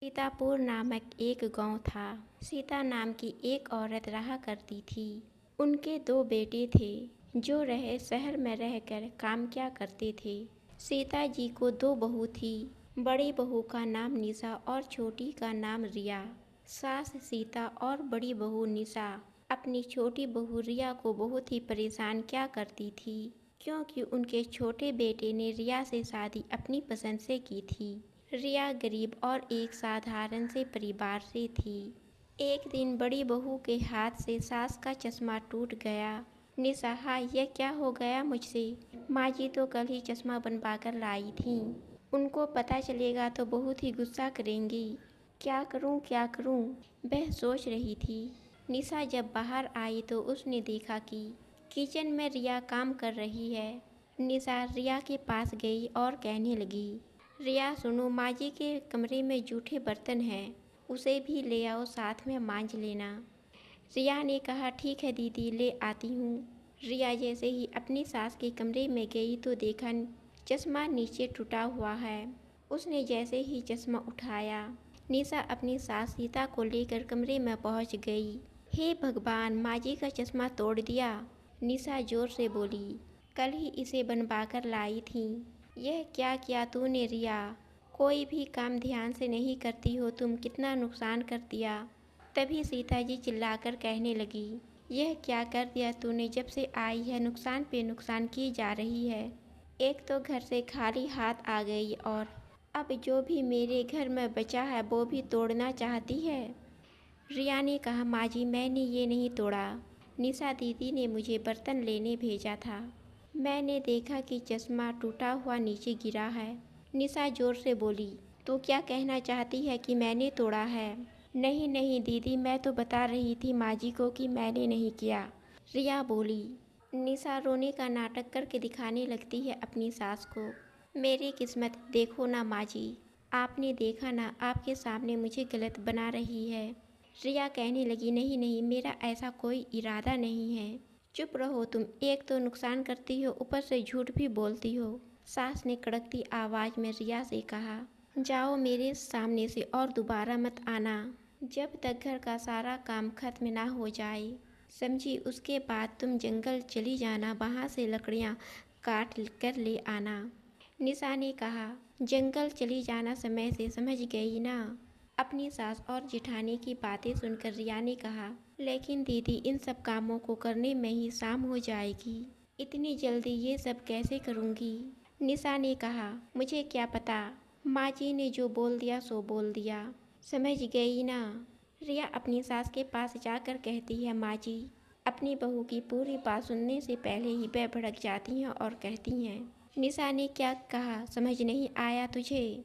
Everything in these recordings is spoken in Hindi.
सीतापुर नामक एक गांव था। सीता नाम की एक औरत रहा करती थी। उनके दो बेटे थे जो रहे शहर में रहकर काम किया करते थे। सीता जी को दो बहू थी। बड़ी बहू का नाम निशा और छोटी का नाम रिया। सास सीता और बड़ी बहू निशा अपनी छोटी बहू रिया को बहुत ही परेशान किया करती थी, क्योंकि उनके छोटे बेटे ने रिया से शादी अपनी पसंद से की थी। रिया गरीब और एक साधारण से परिवार से थी। एक दिन बड़ी बहू के हाथ से सास का चश्मा टूट गया। निशा, हाँ, यह क्या हो गया मुझसे? माँ जी तो कल ही चश्मा बनवा कर लाई थी। उनको पता चलेगा तो बहुत ही गुस्सा करेंगी। क्या करूँ क्या करूँ, वह सोच रही थी। निशा जब बाहर आई तो उसने देखा कि किचन में रिया काम कर रही है। निशा रिया के पास गई और कहने लगी, रिया सुनो, माँ जी के कमरे में जूठे बर्तन हैं, उसे भी ले आओ, साथ में मांज लेना। रिया ने कहा, ठीक है दीदी, ले आती हूँ। रिया जैसे ही अपनी सास के कमरे में गई तो देखा चश्मा नीचे टूटा हुआ है। उसने जैसे ही चश्मा उठाया, निशा अपनी सास सीता को लेकर कमरे में पहुँच गई। हे भगवान, माँ जी का चश्मा तोड़ दिया, निशा जोर से बोली। कल ही इसे बनवा कर लाई थी। यह क्या किया तूने रिया? कोई भी काम ध्यान से नहीं करती हो तुम, कितना नुकसान कर दिया। तभी सीता जी चिल्लाकर कहने लगी, यह क्या कर दिया तूने? जब से आई है नुकसान पे नुकसान की जा रही है। एक तो घर से खाली हाथ आ गई और अब जो भी मेरे घर में बचा है वो भी तोड़ना चाहती है। रिया ने कहा, माँ जी, मैंने ये नहीं तोड़ा। निशा दीदी ने मुझे बर्तन लेने भेजा था। मैंने देखा कि चश्मा टूटा हुआ नीचे गिरा है। निशा जोर से बोली, तू क्या कहना चाहती है कि मैंने तोड़ा है? नहीं नहीं दीदी, मैं तो बता रही थी माँ जी को कि मैंने नहीं किया, रिया बोली। निशा रोने का नाटक करके दिखाने लगती है अपनी सास को। मेरी किस्मत देखो ना माँ जी, आपने देखा ना, आपके सामने मुझे गलत बना रही है। रिया कहने लगी, नहीं नहीं, मेरा ऐसा कोई इरादा नहीं है। चुप रहो तुम, एक तो नुकसान करती हो, ऊपर से झूठ भी बोलती हो। सास ने कड़कती आवाज़ में रिया से कहा, जाओ मेरे सामने से और दोबारा मत आना, जब तक घर का सारा काम खत्म ना हो जाए, समझी? उसके बाद तुम जंगल चली जाना, वहाँ से लकड़ियाँ काट कर ले आना। निशा ने कहा, जंगल चली जाना समय से समझ गई ना? अपनी सास और जेठानी की बातें सुनकर रिया ने कहा, लेकिन दीदी, इन सब कामों को करने में ही शाम हो जाएगी, इतनी जल्दी ये सब कैसे करूँगी? निशा ने कहा, मुझे क्या पता, माँ जी ने जो बोल दिया सो बोल दिया, समझ गई ना? रिया अपनी सास के पास जाकर कहती है, माँ जी। अपनी बहू की पूरी बात सुनने से पहले ही वह भड़क जाती हैं और कहती हैं, निशा ने क्या कहा, समझ नहीं आया तुझे?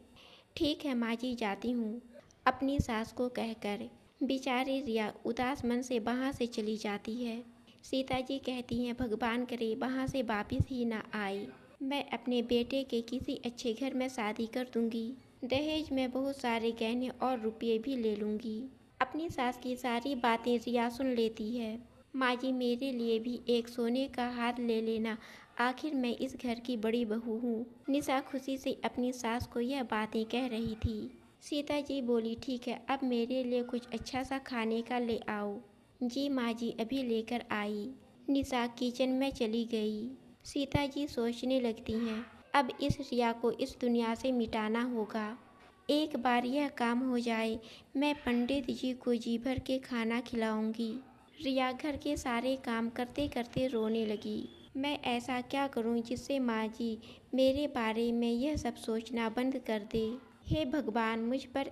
ठीक है माँ जी, जाती हूँ, अपनी सास को कहकर बेचारी रिया उदास मन से वहाँ से चली जाती है। सीता जी कहती हैं, भगवान करे वहाँ से वापस ही ना आए। मैं अपने बेटे के किसी अच्छे घर में शादी कर दूंगी, दहेज में बहुत सारे गहने और रुपये भी ले लूंगी। अपनी सास की सारी बातें रिया सुन लेती है। माँ जी, मेरे लिए भी एक सोने का हार ले लेना, आखिर मैं इस घर की बड़ी बहू हूँ। निशा खुशी से अपनी सास को यह बातें कह रही थी। सीता जी बोली, ठीक है, अब मेरे लिए कुछ अच्छा सा खाने का ले आओ। जी माँ जी, अभी लेकर आई। निशा किचन में चली गई। सीता जी सोचने लगती हैं, अब इस रिया को इस दुनिया से मिटाना होगा। एक बार यह काम हो जाए, मैं पंडित जी को जी भर के खाना खिलाऊंगी। रिया घर के सारे काम करते करते रोने लगी। मैं ऐसा क्या करूं जिससे माँ जी मेरे बारे में यह सब सोचना बंद कर दे। हे भगवान, मुझ पर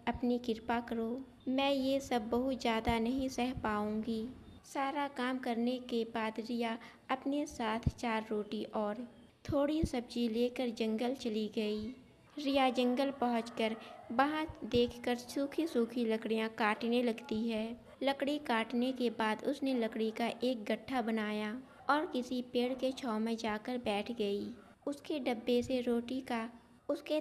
अपनी कृपा करो, मैं ये सब बहुत ज़्यादा नहीं सह पाऊंगी। सारा काम करने के बाद रिया अपने साथ 4 रोटी और थोड़ी सब्जी लेकर जंगल चली गई। रिया जंगल पहुंचकर वहां देखकर सूखी सूखी लकड़ियां काटने लगती है। लकड़ी काटने के बाद उसने लकड़ी का एक गट्ठा बनाया और किसी पेड़ के छांव में जाकर बैठ गई। उसके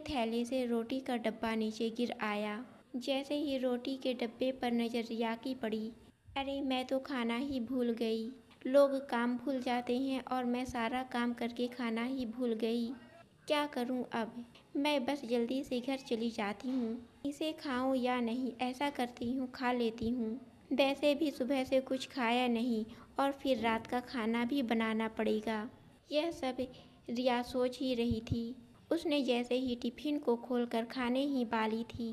थैले से रोटी का डब्बा नीचे गिर आया। जैसे ही रोटी के डब्बे पर नजर रिया की पड़ी, अरे मैं तो खाना ही भूल गई। लोग काम भूल जाते हैं और मैं सारा काम करके खाना ही भूल गई। क्या करूं अब? मैं बस जल्दी से घर चली जाती हूँ। इसे खाऊं या नहीं, ऐसा करती हूँ खा लेती हूँ। वैसे भी सुबह से कुछ खाया नहीं और फिर रात का खाना भी बनाना पड़ेगा। यह सब रिया सोच ही रही थी। उसने जैसे ही टिफिन को खोलकर खाने ही वाली थी,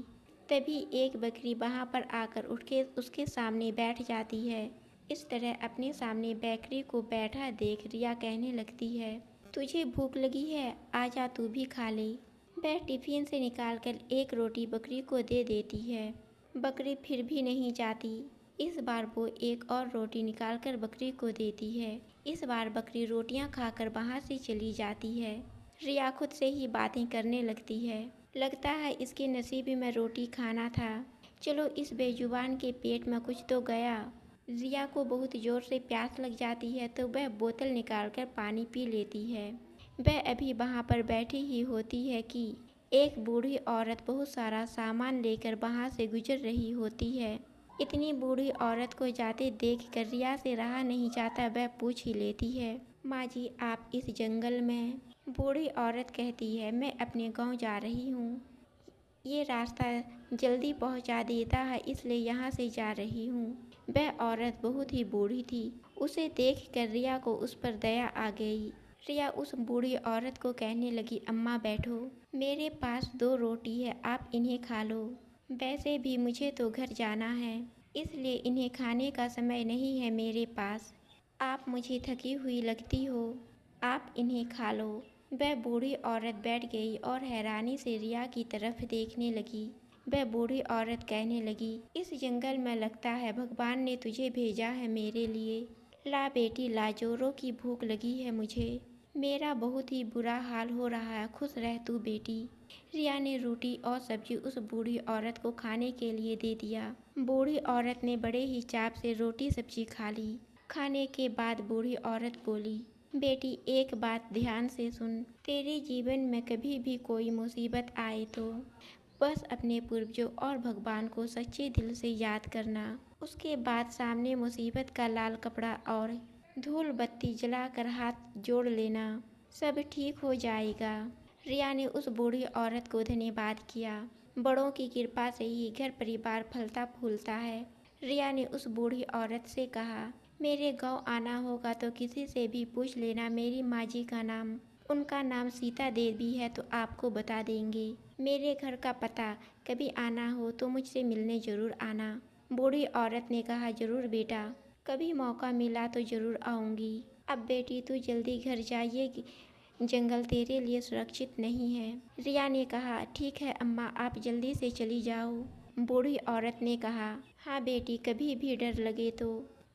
तभी एक बकरी वहाँ पर आकर उठ के उसके सामने बैठ जाती है। इस तरह अपने सामने बकरी को बैठा देख रिया कहने लगती है, तुझे भूख लगी है, आजा तू भी खा ले। वह टिफिन से निकालकर एक रोटी बकरी को दे देती है। बकरी फिर भी नहीं जाती। इस बार वो एक और रोटी निकालकर बकरी को देती है। इस बार बकरी रोटियां खाकर वहाँ से चली जाती है। रिया खुद से ही बातें करने लगती है। लगता है इसके नसीब में रोटी खाना था। चलो इस बेजुबान के पेट में कुछ तो गया। रिया को बहुत ज़ोर से प्यास लग जाती है तो वह बोतल निकालकर पानी पी लेती है। वह अभी वहाँ पर बैठी ही होती है कि एक बूढ़ी औरत बहुत सारा सामान लेकर वहाँ से गुजर रही होती है। इतनी बूढ़ी औरत को जाते देख कर रिया से रहा नहीं जाता, वह पूछ ही लेती है, माँ जी आप इस जंगल में? बूढ़ी औरत कहती है, मैं अपने गांव जा रही हूँ। ये रास्ता जल्दी पहुंचा देता है इसलिए यहाँ से जा रही हूँ। वह औरत बहुत ही बूढ़ी थी। उसे देख कर रिया को उस पर दया आ गई। रिया उस बूढ़ी औरत को कहने लगी, अम्मा बैठो, मेरे पास 2 रोटी है, आप इन्हें खा लो। वैसे भी मुझे तो घर जाना है, इसलिए इन्हें खाने का समय नहीं है मेरे पास। आप मुझे थकी हुई लगती हो, आप इन्हें खा लो। वह बूढ़ी औरत बैठ गई और हैरानी से रिया की तरफ देखने लगी। वह बूढ़ी औरत कहने लगी, इस जंगल में लगता है भगवान ने तुझे भेजा है मेरे लिए। ला बेटी ला, जोरों की भूख लगी है मुझे। मेरा बहुत ही बुरा हाल हो रहा है, खुश रह तू बेटी। रिया ने रोटी और सब्जी उस बूढ़ी औरत को खाने के लिए दे दिया। बूढ़ी औरत ने बड़े ही चाव से रोटी सब्जी खा ली। खाने के बाद बूढ़ी औरत बोली, बेटी एक बात ध्यान से सुन, तेरे जीवन में कभी भी कोई मुसीबत आए तो बस अपने पूर्वजों और भगवान को सच्चे दिल से याद करना। उसके बाद सामने मुसीबत का लाल कपड़ा और धूल बत्ती जलाकर हाथ जोड़ लेना, सब ठीक हो जाएगा। रिया ने उस बूढ़ी औरत को धन्यवाद किया। बड़ों की कृपा से ही घर परिवार फलता फूलता है। रिया ने उस बूढ़ी औरत से कहा, मेरे गांव आना होगा तो किसी से भी पूछ लेना मेरी माँ जी का नाम। उनका नाम सीता देवी है तो आपको बता देंगे। मेरे घर का पता, कभी आना हो तो मुझसे मिलने जरूर आना। बूढ़ी औरत ने कहा, जरूर बेटा, कभी मौका मिला तो जरूर आऊँगी। अब बेटी तू जल्दी घर जाइए, जंगल तेरे लिए सुरक्षित नहीं है। रिया ने कहा, ठीक है अम्मा, आप जल्दी से चली जाओ। बूढ़ी औरत ने कहा, हाँ बेटी, कभी भी डर लगे तो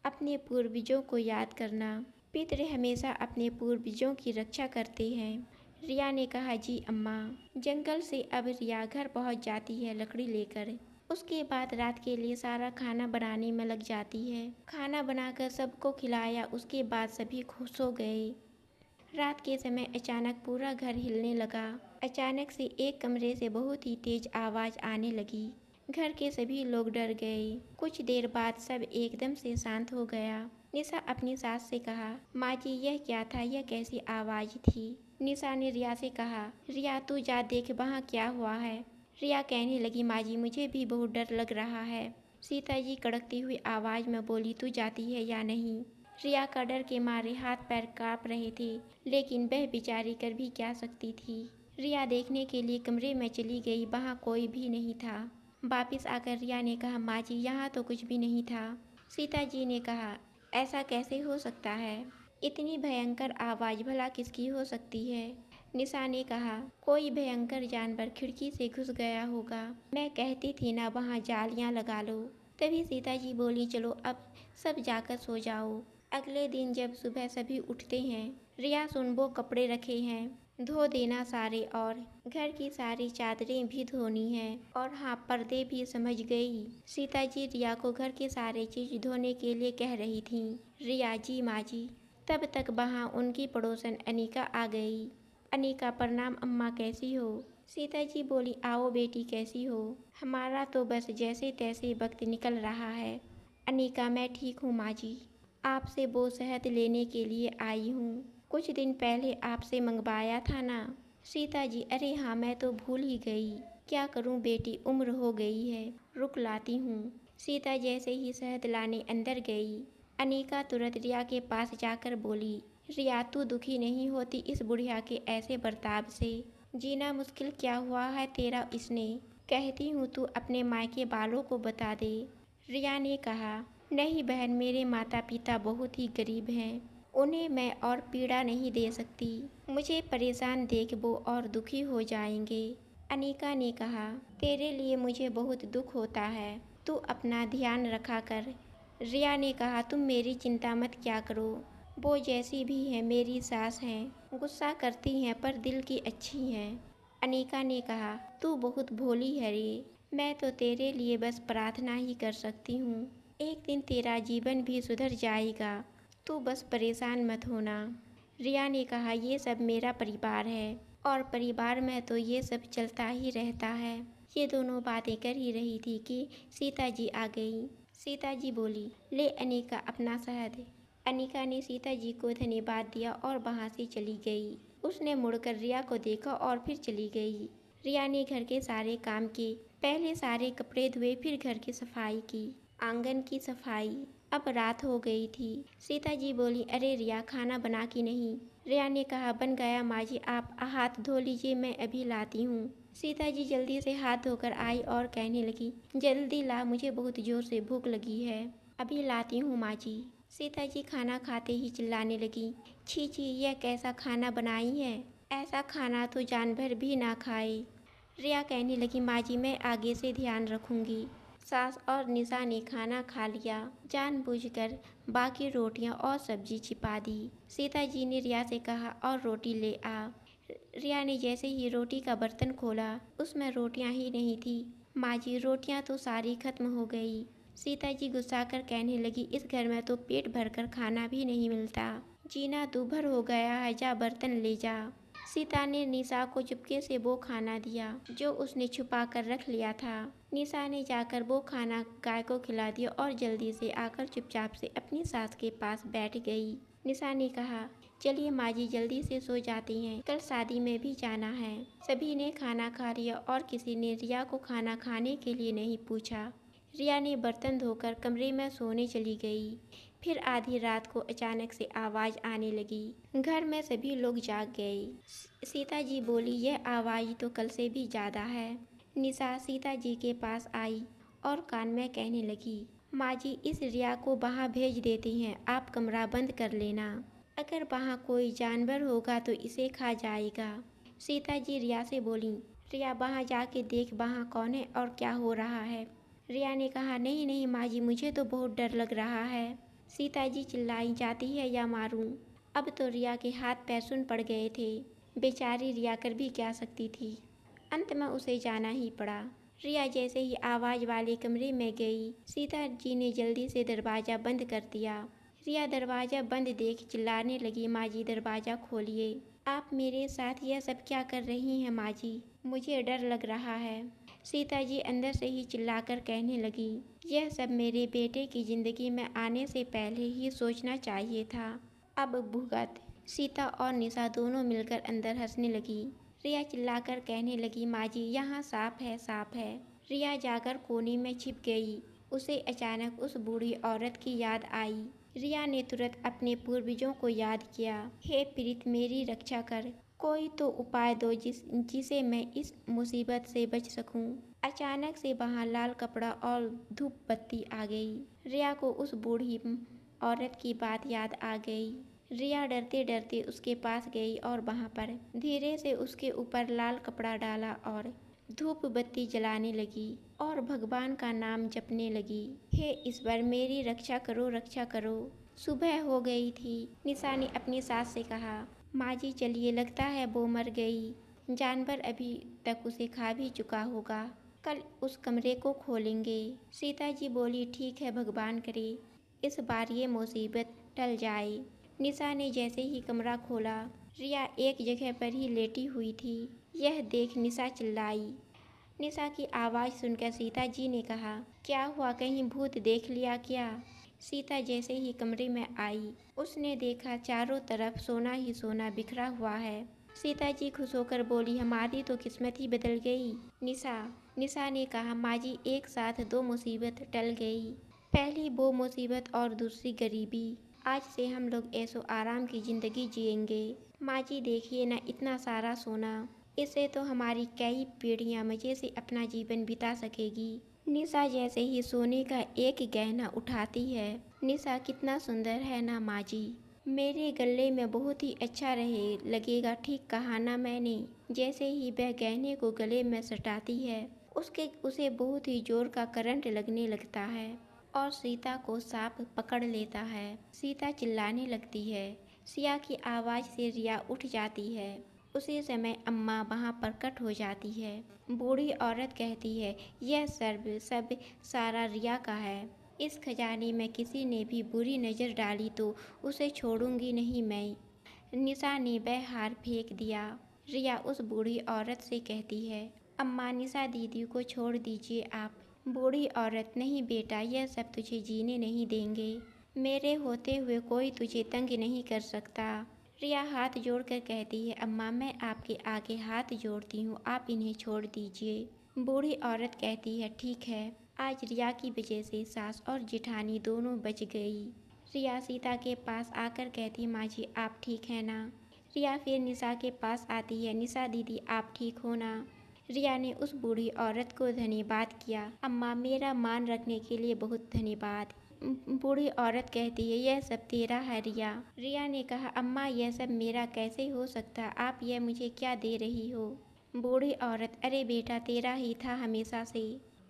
अपने पूर्वजों को याद करना। पितृ हमेशा अपने पूर्वजों की रक्षा करते हैं। रिया ने कहा, जी अम्मा। जंगल से अब रिया घर पहुंच जाती है लकड़ी लेकर। उसके बाद रात के लिए सारा खाना बनाने में लग जाती है। खाना बनाकर सबको खिलाया, उसके बाद सभी खुश हो गए। रात के समय अचानक पूरा घर हिलने लगा। अचानक से एक कमरे से बहुत ही तेज आवाज़ आने लगी। घर के सभी लोग डर गए। कुछ देर बाद सब एकदम से शांत हो गया। निशा अपनी सास से कहा, माँ जी यह क्या था, यह कैसी आवाज़ थी? निशा ने रिया से कहा, रिया तू जा देख वहाँ क्या हुआ है। रिया कहने लगी, माँ जी मुझे भी बहुत डर लग रहा है। सीता जी कड़कती हुई आवाज़ में बोली, तू जाती है या नहीं? रिया का डर के मारे हाथ पैर काँप रहे थे, लेकिन वह बेचारी कर भी क्या सकती थी। रिया देखने के लिए कमरे में चली गई, वहाँ कोई भी नहीं था। वापिस आकर रिया ने कहा, माँ जी यहाँ तो कुछ भी नहीं था। सीता जी ने कहा, ऐसा कैसे हो सकता है? इतनी भयंकर आवाज़ भला किसकी हो सकती है? निशा ने कहा, कोई भयंकर जानवर खिड़की से घुस गया होगा। मैं कहती थी ना वहाँ जालियाँ लगा लो। तभी सीता जी बोली, चलो अब सब जाकर सो जाओ। अगले दिन जब सुबह सभी उठते हैं, रिया सुन वो कपड़े रखे हैं, धो देना सारे, और घर की सारी चादरें भी धोनी है, और हाँ पर्दे भी, समझ गई। सीता जी रिया को घर के सारे चीज धोने के लिए कह रही थीं। रिया, जी माँ जी। तब तक वहाँ उनकी पड़ोसन अनिका आ गई। अनिका, प्रणाम अम्मा, कैसी हो? सीता जी बोली, आओ बेटी, कैसी हो? हमारा तो बस जैसे तैसे वक्त निकल रहा है। अनिका, मैं ठीक हूँ माँ जी, आपसे वो शहद लेने के लिए आई हूँ, कुछ दिन पहले आपसे मंगवाया था ना। सीता जी, अरे हाँ, मैं तो भूल ही गई। क्या करूँ बेटी, उम्र हो गई है, रुक लाती हूँ। सीता जैसे ही शहद लाने अंदर गई, अनिका तुरंत रिया के पास जाकर बोली, रिया तू दुखी नहीं होती इस बुढ़िया के ऐसे बर्ताव से? जीना मुश्किल क्या हुआ है तेरा इसने? कहती हूँ तू अपने मायके वालों को बता दे। रिया ने कहा, नहीं बहन, मेरे माता पिता बहुत ही गरीब हैं, उन्हें मैं और पीड़ा नहीं दे सकती। मुझे परेशान देख वो और दुखी हो जाएंगे। अनिका ने कहा, तेरे लिए मुझे बहुत दुख होता है, तू अपना ध्यान रखा कर। रिया ने कहा, तुम मेरी चिंता मत क्या करो, वो जैसी भी है मेरी सास हैं, गुस्सा करती हैं पर दिल की अच्छी हैं। अनिका ने कहा, तू बहुत भोली है रे, मैं तो तेरे लिए बस प्रार्थना ही कर सकती हूँ। एक दिन तेरा जीवन भी सुधर जाएगा, तू बस परेशान मत होना। रिया ने कहा, ये सब मेरा परिवार है और परिवार में तो ये सब चलता ही रहता है। ये दोनों बातें कर ही रही थी कि सीता जी आ गई। सीता जी बोली, ले अनिका अपना शहद। अनिका ने सीता जी को धन्यवाद दिया और वहाँ से चली गई। उसने मुड़कर रिया को देखा और फिर चली गई। रिया ने घर के सारे काम किए, पहले सारे कपड़े धोए, फिर घर की सफाई की, आंगन की सफाई। अब रात हो गई थी। सीता जी बोली, अरे रिया, खाना बना कि नहीं? रिया ने कहा, बन गया माँ जी, आप हाथ धो लीजिए, मैं अभी लाती हूँ। सीता जी जल्दी से हाथ धोकर आई और कहने लगी, जल्दी ला, मुझे बहुत जोर से भूख लगी है, अभी लाती हूँ माँ जी। सीता जी खाना खाते ही चिल्लाने लगी, छी छी, यह कैसा खाना बनाई है, ऐसा खाना तो जानवर भी ना खाए। रिया कहने लगी, माँ जी मैं आगे से ध्यान रखूंगी। सास और निशा ने खाना खा लिया, जानबूझकर बाकी रोटियां और सब्जी छिपा दी। सीता जी ने रिया से कहा, और रोटी ले आ। रिया ने जैसे ही रोटी का बर्तन खोला, उसमें रोटियां ही नहीं थी। माँ जी, रोटियां तो सारी खत्म हो गई। सीता जी गुस्सा कर कहने लगी, इस घर में तो पेट भरकर खाना भी नहीं मिलता, जीना दूभर हो गया है, जा बर्तन ले जा। सीता ने निशा को चुपके से वो खाना दिया जो उसने छुपा कर रख लिया था। निशा ने जाकर वो खाना गाय को खिला दिया और जल्दी से आकर चुपचाप से अपनी सास के पास बैठ गई। निशा ने कहा, चलिए माँ जी, जल्दी से सो जाती हैं, कल शादी में भी जाना है। सभी ने खाना खा लिया और किसी ने रिया को खाना खाने के लिए नहीं पूछा। रिया ने बर्तन धोकर कमरे में सोने चली गई। फिर आधी रात को अचानक से आवाज़ आने लगी। घर में सभी लोग जाग गए। सीता जी बोली, यह आवाज़ तो कल से भी ज़्यादा है। निशा सीता जी के पास आई और कान में कहने लगी, माँ जी, इस रिया को वहाँ भेज देती हैं, आप कमरा बंद कर लेना, अगर वहाँ कोई जानवर होगा तो इसे खा जाएगा। सीता जी रिया से बोली, रिया वहाँ जाके देख वहाँ कौन है और क्या हो रहा है। रिया ने कहा, नहीं नहीं माँ जी, मुझे तो बहुत डर लग रहा है। सीता जी चिल्लाई, जाती है या मारूं? अब तो रिया के हाथ पैर सुन पड़ गए थे। बेचारी रिया कर भी क्या सकती थी, अंत में उसे जाना ही पड़ा। रिया जैसे ही आवाज़ वाले कमरे में गई, सीता जी ने जल्दी से दरवाज़ा बंद कर दिया। रिया दरवाज़ा बंद देख चिल्लाने लगी, माँ जी दरवाज़ा खोलिए, आप मेरे साथ यह सब क्या कर रही हैं माँ जी, मुझे डर लग रहा है। सीता जी अंदर से ही चिल्लाकर कहने लगी, यह सब मेरे बेटे की ज़िंदगी में आने से पहले ही सोचना चाहिए था, अब भुगत। सीता और निशा दोनों मिलकर अंदर हंसने लगी। रिया चिल्लाकर कहने लगी, माँ जी यहाँ सांप है, सांप है। रिया जाकर कोने में छिप गई। उसे अचानक उस बूढ़ी औरत की याद आई। रिया ने तुरंत अपने पूर्वजों को याद किया, हे प्रीत, मेरी रक्षा कर, कोई तो उपाय दो जिसे मैं इस मुसीबत से बच सकूं। अचानक से वहाँ लाल कपड़ा और धूप बत्ती आ गई। रिया को उस बूढ़ी औरत की बात याद आ गई। रिया डरते डरते उसके पास गई और वहाँ पर धीरे से उसके ऊपर लाल कपड़ा डाला और धूप बत्ती जलाने लगी और भगवान का नाम जपने लगी, हे ईश्वर, मेरी रक्षा करो, रक्षा करो। सुबह हो गई थी। निशा ने अपनी सास से कहा, माँ जी चलिए, लगता है वो मर गई, जानवर अभी तक उसे खा भी चुका होगा, कल उस कमरे को खोलेंगे। सीता जी बोली, ठीक है, भगवान करे इस बार ये मुसीबत टल जाए। निशा ने जैसे ही कमरा खोला, रिया एक जगह पर ही लेटी हुई थी। यह देख निशा चिल्लाई। निशा की आवाज़ सुनकर सीता जी ने कहा, क्या हुआ, कहीं भूत देख लिया क्या? सीता जैसे ही कमरे में आई, उसने देखा चारों तरफ सोना ही सोना बिखरा हुआ है। सीता जी खुश होकर बोली, हमारी तो किस्मत ही बदल गई। निशा ने कहा, माँ जी एक साथ दो मुसीबत टल गई। पहली वो मुसीबत और दूसरी गरीबी। आज से हम लोग ऐशो आराम की जिंदगी जिएंगे। माँ जी देखिए ना, इतना सारा सोना, इससे तो हमारी कई पीढ़ियां मजे से अपना जीवन बिता सकेगी। निशा जैसे ही सोने का एक गहना उठाती है, निशा कितना सुंदर है ना माँ जी, मेरे गले में बहुत ही अच्छा रहे लगेगा, ठीक कहा ना मैंने। जैसे ही वह गहने को गले में सटाती है, उसे बहुत ही जोर का करंट लगने लगता है और सीता को सांप पकड़ लेता है। सीता चिल्लाने लगती है। सिया की आवाज़ से रिया उठ जाती है। उसी समय अम्मा वहाँ प्रकट हो जाती है। बूढ़ी औरत कहती है, यह सब सारा रिया का है। इस खजाने में किसी ने भी बुरी नज़र डाली तो उसे छोड़ूंगी नहीं मैं। निशा ने वह हार फेंक दिया। रिया उस बूढ़ी औरत से कहती है, अम्मा निशा दीदी को छोड़ दीजिए आप। बूढ़ी औरत, नहीं बेटा, यह सब तुझे जीने नहीं देंगे। मेरे होते हुए कोई तुझे तंग नहीं कर सकता। रिया हाथ जोड़कर कहती है, अम्मा मैं आपके आगे हाथ जोड़ती हूँ, आप इन्हें छोड़ दीजिए। बूढ़ी औरत कहती है, ठीक है। आज रिया की वजह से सास और जेठानी दोनों बच गई। रिया सीता के पास आकर कहती, माँ जी आप ठीक है ना। रिया फिर निशा के पास आती है, निशा दीदी आप ठीक हो ना। रिया ने उस बूढ़ी औरत को धन्यवाद किया, अम्मा मेरा मान रखने के लिए बहुत धन्यवाद। बूढ़ी औरत कहती है, यह सब तेरा है रिया। रिया ने कहा, अम्मा यह सब मेरा कैसे हो सकता, आप यह मुझे क्या दे रही हो। बूढ़ी औरत, अरे बेटा तेरा ही था हमेशा से।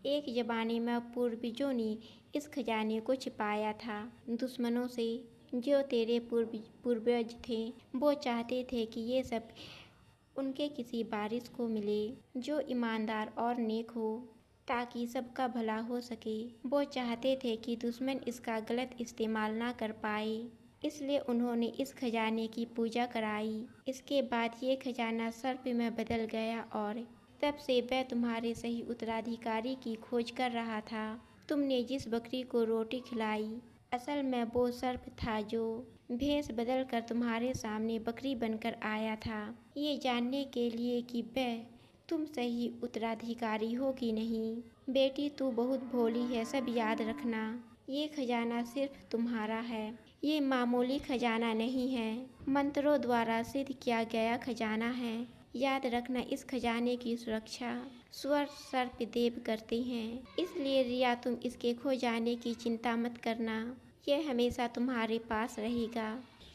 एक ज़माने में पूर्वजों ने इस खजाने को छिपाया था दुश्मनों से। जो तेरे पूर्वज थे वो चाहते थे कि ये सब उनके किसी वारिस को मिले जो ईमानदार और नेक हो, ताकि सबका भला हो सके। वो चाहते थे कि दुश्मन इसका गलत इस्तेमाल ना कर पाए, इसलिए उन्होंने इस खजाने की पूजा कराई। इसके बाद ये खजाना सर्प में बदल गया और तब से वह तुम्हारे सही उत्तराधिकारी की खोज कर रहा था। तुमने जिस बकरी को रोटी खिलाई, असल में वो सर्प था जो भेष बदल कर तुम्हारे सामने बकरी बनकर आया था, ये जानने के लिए कि वह तुम सही उत्तराधिकारी हो कि नहीं। बेटी तू बहुत भोली है, सब याद रखना। ये खजाना सिर्फ तुम्हारा है, ये मामूली खजाना नहीं है, मंत्रों द्वारा सिद्ध किया गया खजाना है। याद रखना, इस खजाने की सुरक्षा स्वर सर्प देव करते हैं, इसलिए रिया तुम इसके खो जाने की चिंता मत करना, यह हमेशा तुम्हारे पास रहेगा।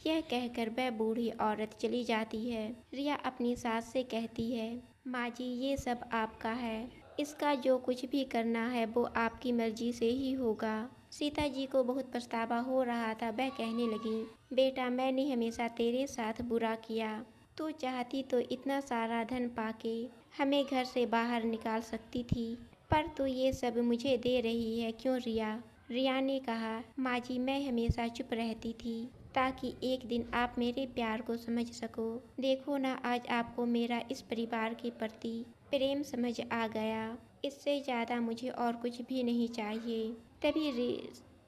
यह कहकर वह बूढ़ी औरत चली जाती है। रिया अपनी सास से कहती है, माँ जी ये सब आपका है, इसका जो कुछ भी करना है वो आपकी मर्जी से ही होगा। सीता जी को बहुत पछतावा हो रहा था। वह कहने लगी, बेटा मैंने हमेशा तेरे साथ बुरा किया, तू चाहती तो इतना सारा धन पाके हमें घर से बाहर निकाल सकती थी, पर तू ये सब मुझे दे रही है क्यों रिया। रिया ने कहा, माँ जी मैं हमेशा चुप रहती थी ताकि एक दिन आप मेरे प्यार को समझ सको। देखो ना, आज आपको मेरा इस परिवार के प्रति प्रेम समझ आ गया, इससे ज़्यादा मुझे और कुछ भी नहीं चाहिए। तभी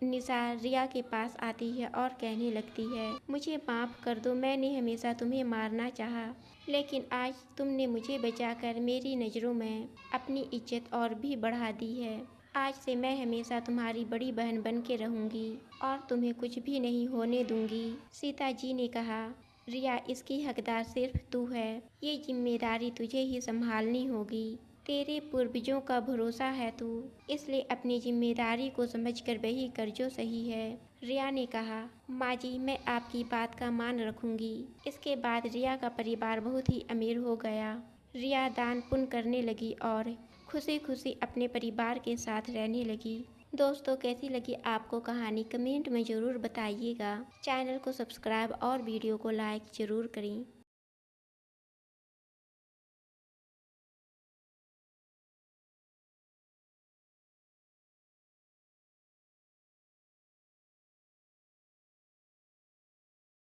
निशा रिया के पास आती है और कहने लगती है, मुझे माफ़ कर दो, मैंने हमेशा तुम्हें मारना चाहा, लेकिन आज तुमने मुझे बचाकर मेरी नज़रों में अपनी इज्जत और भी बढ़ा दी है। आज से मैं हमेशा तुम्हारी बड़ी बहन बन के रहूँगी और तुम्हें कुछ भी नहीं होने दूँगी। सीता जी ने कहा, रिया इसकी हकदार सिर्फ तू है, ये जिम्मेदारी तुझे ही संभालनी होगी। तेरे पूर्वजों का भरोसा है तू, इसलिए अपनी जिम्मेदारी को समझकर वही कर जो सही है। रिया ने कहा, माँ जी मैं आपकी बात का मान रखूँगी। इसके बाद रिया का परिवार बहुत ही अमीर हो गया। रिया दान पुण्य करने लगी और खुशी खुशी अपने परिवार के साथ रहने लगी। दोस्तों कैसी लगी आपको कहानी, कमेंट में ज़रूर बताइएगा। चैनल को सब्सक्राइब और वीडियो को लाइक ज़रूर करें।